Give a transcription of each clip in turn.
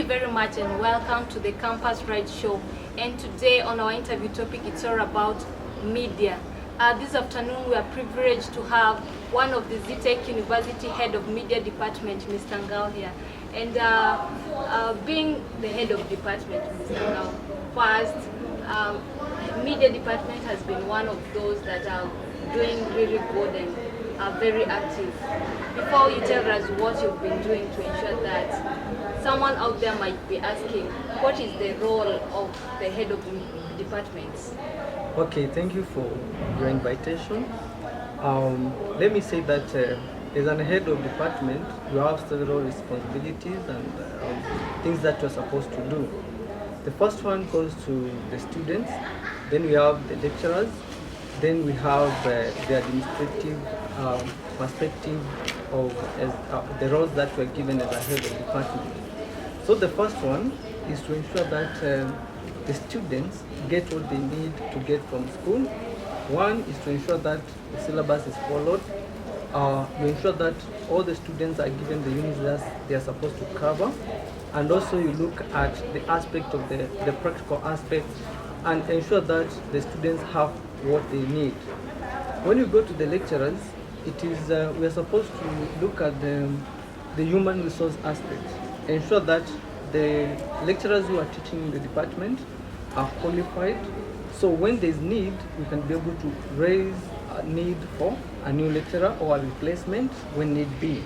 you very much and welcome to the Campus Ride Show. And today on our interview topic, it's all about media. This afternoon we are privileged to have one of the ZTech University Head of Media Department, Mr. Ngao here. And being the head of department, Mr. Ngao, first, media department has been one of those that are doing really good and are very active. Before you tell us what you've been doing to ensure that someone out there might be asking, what is the role of the head of departments? Okay, thank you for your invitation. Let me say that as an head of department, you have several responsibilities and things that you're supposed to do. The first one goes to the students, then we have the lecturers, then we have the administrative perspective of the roles that were given as a head of department. So the first one is to ensure that the students get what they need to get from school. One is to ensure that the syllabus is followed. You ensure that all the students are given the units that they are supposed to cover. And also you look at the aspect of the practical aspect and ensure that the students have what they need. When you go to the lecturers, it is we are supposed to look at the human resource aspect. Ensure that the lecturers who are teaching in the department are qualified. So when there's need, we can be able to raise a need for a new lecturer or a replacement when need be.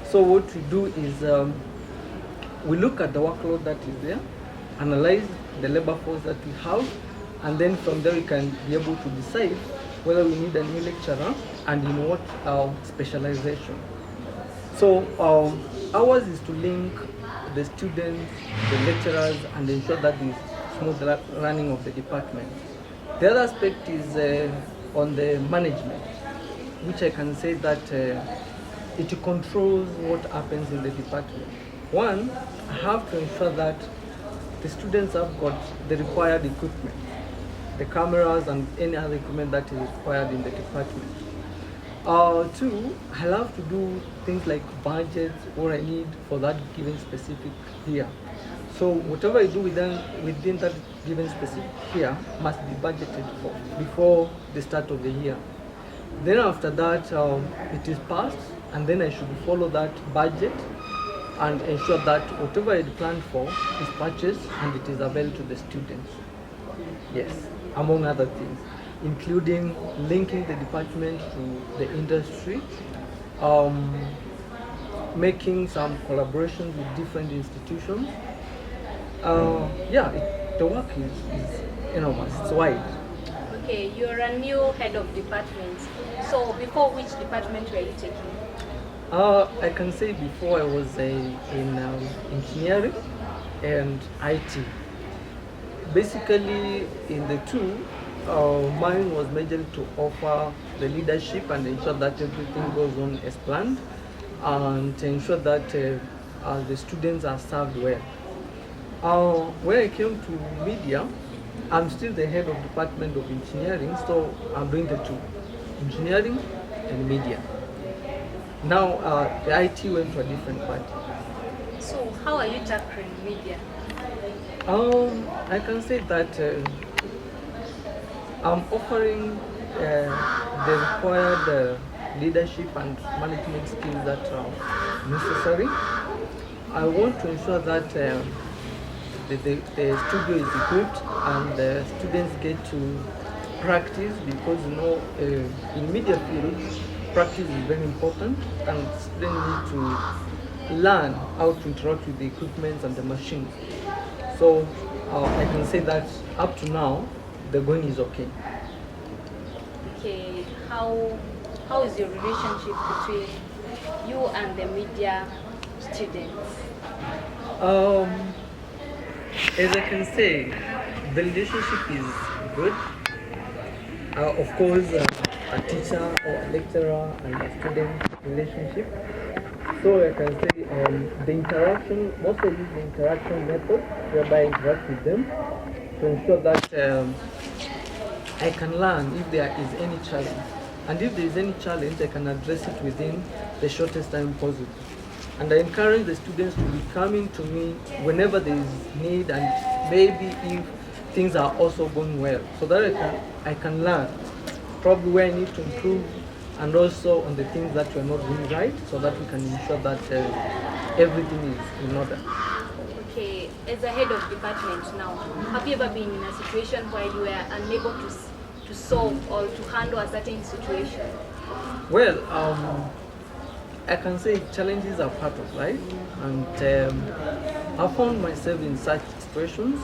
So what we do is we look at the workload that is there, analyze the labor force that we have, and then from there we can be able to decide whether we need a new lecturer and in what specialization. So ours is to link the students, the lecturers, and ensure that there is smooth running of the department. The other aspect is on the management, which I can say that it controls what happens in the department. One, I have to ensure that the students have got the required equipment, the cameras and any other equipment that is required in the department. Two, I'll have to do things like budgets, what I need for that given specific year. So whatever I do within that given specific year must be budgeted for before the start of the year. Then after that, it is passed, and then I should follow that budget and ensure that whatever I had planned for is purchased and it is available to the students. Yes, among other things, including linking the department to the industry, making some collaborations with different institutions. The work is enormous, it's wide. Okay, you're a new head of department. So before, which department were you taking? I can say before I was in engineering and IT. Basically, in the two, mine was majorly to offer the leadership and ensure that everything goes on as planned, and to ensure that the students are served well. When I came to media, I'm still the head of department of engineering, so I'm doing the two, engineering and media. Now the IT went to a different party. So how are you tackling media? I can say that I'm offering the required leadership and management skills that are necessary. I want to ensure that the studio is equipped and the students get to practice, because in media fields, practice is very important and students need to learn how to interact with the equipment and the machines. So I can say that up to now, the going is okay. Okay, how is your relationship between you and the media students? As I can say, the relationship is good. Of course, a teacher or a lecturer and a student relationship. So I can say the interaction, mostly use the interaction method, whereby I interact with them to ensure that I can learn if there is any challenge. And if there is any challenge, I can address it within the shortest time possible. And I encourage the students to be coming to me whenever there is need, and maybe if things are also going well, so that I can learn probably where I need to improve, and also on the things that we're not doing right, so that we can ensure that everything is in order. Okay, as a head of department now, have you ever been in a situation where you were unable to solve or to handle a certain situation? Well, I can say challenges are part of life, and I found myself in such situations.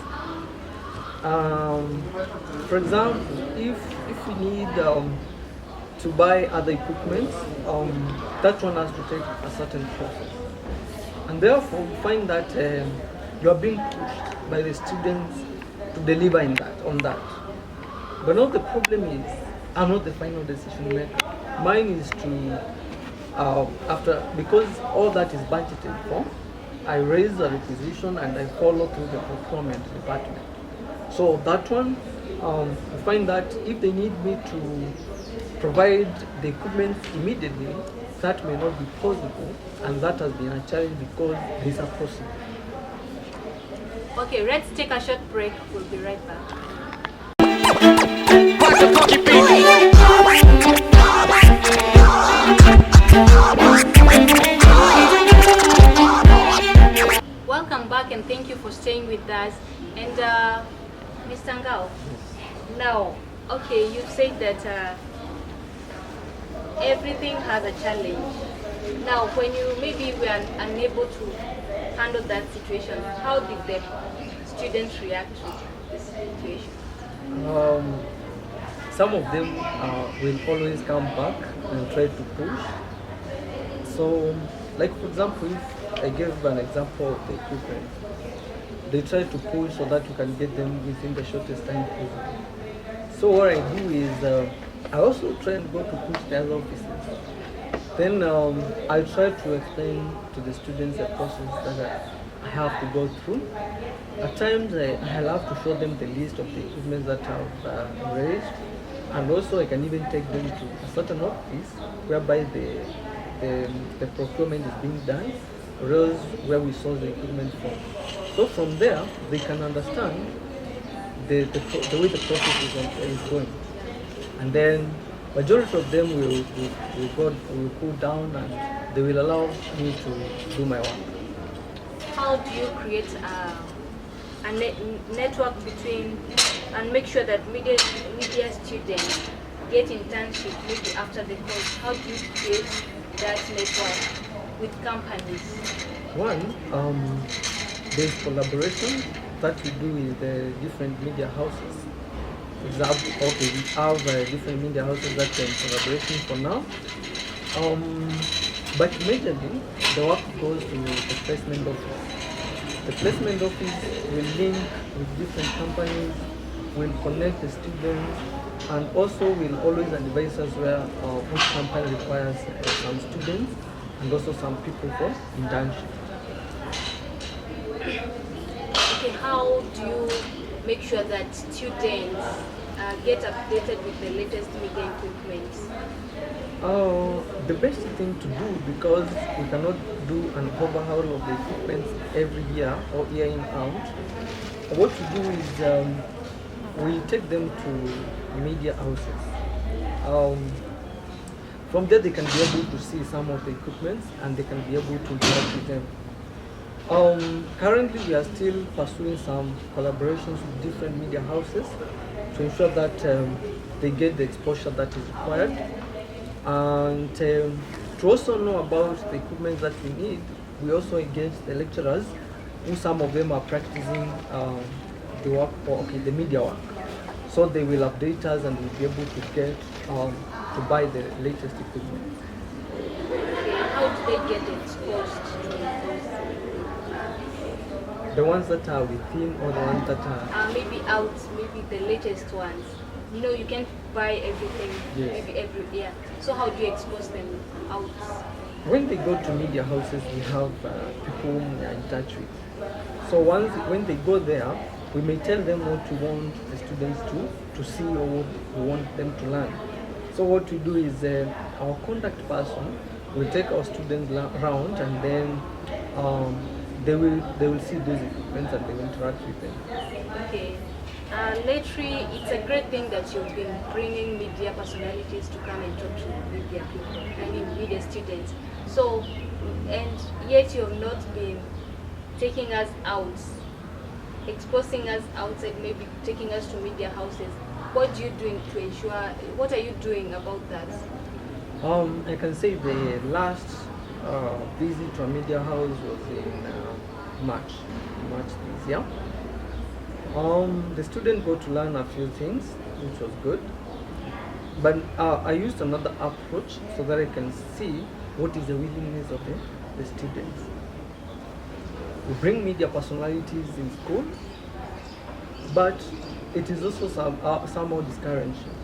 For example, if we need to buy other equipment, that one has to take a certain process, and therefore we find that you are being pushed by the students to deliver on that. But now the problem is, I'm not the final decision maker. Mine is to because all that is budgeted for, I raise a requisition and I follow through the procurement department. So that one, we find that if they need me to provide the equipment immediately, that may not be possible, and that has been a challenge because these are possible. Okay, let's take a short break. We'll be right back. Welcome back, and thank you for staying with us. And Mr. Ngao, now, okay, you said that everything has a challenge. Now, when you maybe were unable to handle that situation, how did the students react to this situation? Some of them will always come back and try to push. So, like for example, if I give an example of the equipment, they try to push so that you can get them within the shortest time possible. So what I do is I also try and go to push the other offices. Then I try to explain to the students the process that I have to go through. At times I'll have to show them the list of the equipment that I've raised, and also I can even take them to a certain office whereby the procurement is being done, or else where we source the equipment from. So from there they can understand the way the process is going, and then majority of them will cool down and they will allow me to do my work. How do you create a network between and make sure that media students get internship maybe after the course? How do you create that network with companies? One, there's collaboration that we do with the different media houses. For example, okay, we have different media houses that are in collaboration for now. But majorly, the work goes to the placement office. The placement office will link with different companies, will connect the students, and also will always advise us where which company requires some students and also some people for internship. Okay, how do you make sure that students get updated with the latest media equipment? The best thing to do, because we cannot do an overhaul of the equipment every year or year in out, what we do is we take them to media houses. From there they can be able to see some of the equipment and they can be able to interact with them. Currently we are still pursuing some collaborations with different media houses to ensure that they get the exposure that is required, and to also know about the equipment that we need. We also engage the lecturers, who some of them are practicing the work for the media work, so they will update us and we'll be able to get to buy the latest equipment. Okay, how do they get exposed to those? The ones that are within or the ones that are Maybe out, maybe the latest ones. You know, you can't buy everything, Yes. maybe every year. So how do you expose them out? when they go to media houses, we have people whom we are in touch with. So when they go there, we may tell them what we want the students to see or what we want them to learn. So what we do is our contact person we take our students around, and then they will see those equipments and they will interact with them. Okay. Lately, it's a great thing that you've been bringing media personalities to come and talk to media people, I mean media students. So, and yet you have not been taking us out, exposing us outside, maybe taking us to media houses. What are you doing to ensure, what are you doing about that? I can say the last visit to a media house was in March this year. The student got to learn a few things, which was good. But I used another approach so that I can see what is the willingness of the students. We bring media personalities in school, but it is also somehow discouraging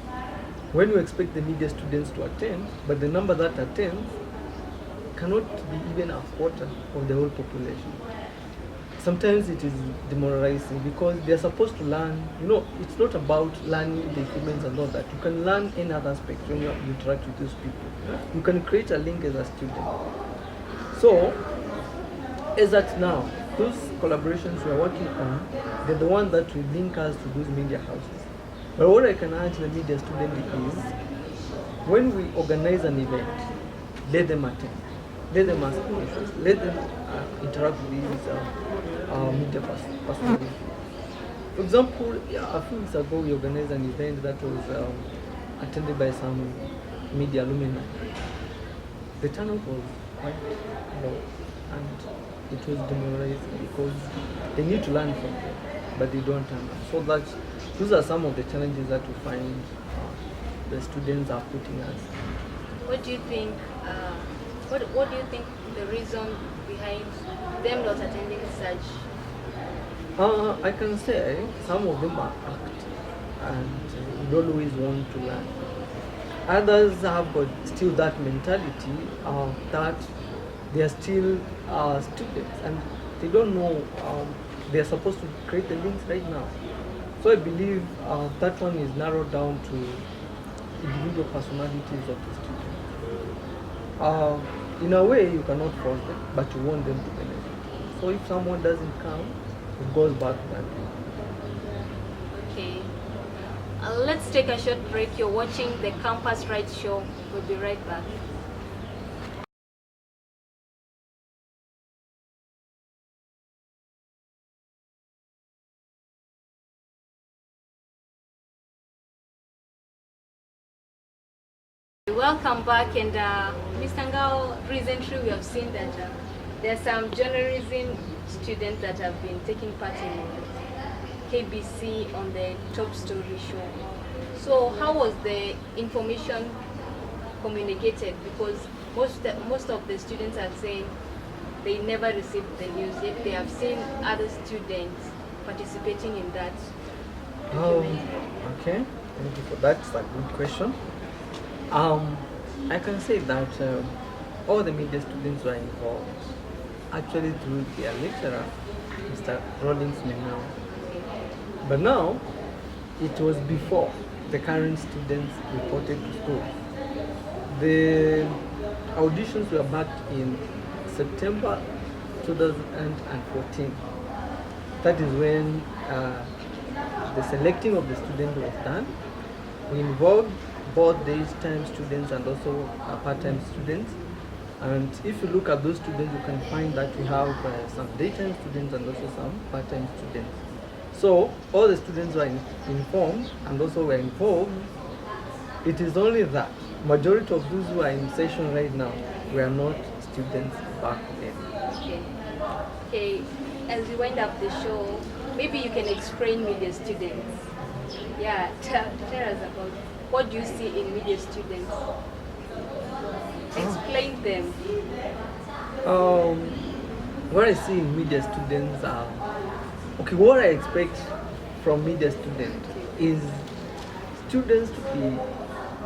when you expect the media students to attend, but the number that attends cannot be even a quarter of the whole population. Sometimes it is demoralizing because they are supposed to learn, it's not about learning the equipment and all that. You can learn any other aspect when you interact with those people. You can create a link as a student. So, as at now, those collaborations we are working on, they're the ones that will link us to those media houses. But what I can urge the media student is, when we organize an event, let them attend, let them ask questions, let them interact with these media personalities. For example, a few weeks ago we organized an event that was attended by some media alumni. The turnout was quite low, and it was demoralizing because they need to learn from them, but they don't turn up. So those are some of the challenges that we find the students are putting us. What do you think? What do you think the reason behind them not attending such? I can say some of them are active and don't always want to learn. Others have got still that mentality that they are still students and they don't know they are supposed to create the links right now. So I believe that one is narrowed down to individual personalities of the student. In a way, you cannot force them, but you want them to benefit. So if someone doesn't come, it goes back to that. Okay. Let's take a short break. You're watching the Campus Ride Show. We'll be right back. Welcome back, and Mr. Ngao, recently we have seen that there are some journalism students that have been taking part in KBC on the Top Story show. So how was the information communicated? Because most of the students are saying they never received the news, yet they have seen other students participating in that. Okay, thank you for that. It's a good question. I can say that all the media students were involved, actually through their lecturer, Mr. Rollins now. But now, it was before the current students reported to school. The auditions were back in September 2014. That is when the selecting of the student was done. We involved both daytime students and also part-time students. And if you look at those students, you can find that we have some daytime students and also some part-time students. So all the students were informed and also were involved. It is only that majority of those who are in session right now were not students back then. Okay. As we wind up the show, maybe you can explain media students. Yeah, tell us about what do you see in media students? Explain them. What I see in media students are, what I expect from media students is students to be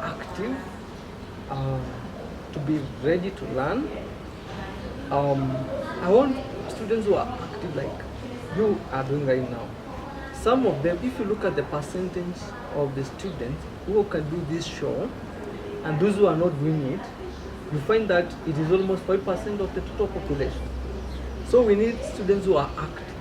active, to be ready to learn. I want students who are active like you are doing right now. Some of them, if you look at the percentage of the students who can do this show and those who are not doing it, you find that it is almost 5% of the total population. So we need students who are active.